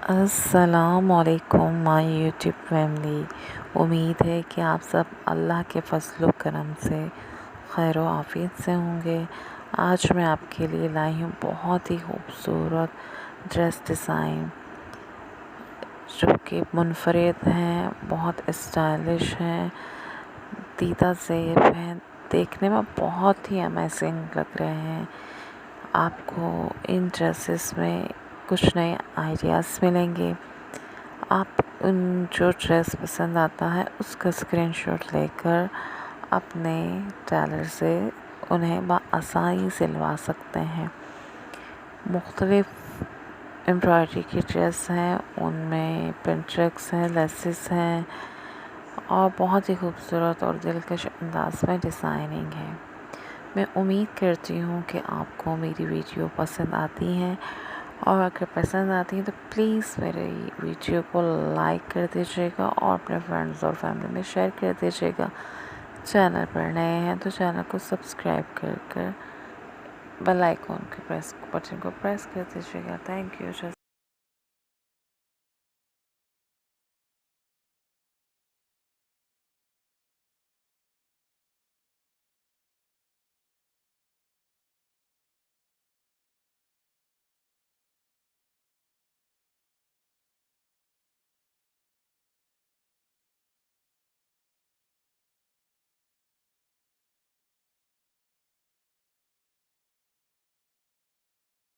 السلام علیکم مائی YouTube family. امید ہے کہ آپ سب اللہ کے فضل و کرم سے خیر و عافیت سے ہوں گے۔ آج میں آپ کے لیے لائی ہوں بہت ہی خوبصورت ڈریس ڈیزائن جو کہ منفرد ہیں، بہت اسٹائلش ہیں، دیدہ زیب ہیں، دیکھنے میں بہت ہی امیزنگ لگ رہے ہیں۔ آپ کو ان ڈریسز میں کچھ نئے آئیڈیاز ملیں گے۔ آپ ان جو ڈریس پسند آتا ہے اس کا اسکرین شاٹ لے کر اپنے ٹیلر سے انہیں بآسانی سلوا سکتے ہیں۔ مختلف امبرائڈری کی ڈریس ہیں، ان میں پنچکس ہیں، لیسز ہیں اور بہت ہی خوبصورت اور دلکش انداز میں ڈیزائننگ ہے۔ میں امید کرتی ہوں کہ آپ کو میری ویڈیو پسند آتی ہیں، اور اگر پسند آتی ہیں تو پلیز میرے ویڈیو کو لائک کر دیجیے گا اور اپنے فرینڈز اور فیملی میں شیئر کر دیجیے گا۔ چینل پر نئے ہیں تو چینل کو سبسکرائب کر بیل آئیکن کے بٹن کو پریس کر دیجیے گا۔ Thank you.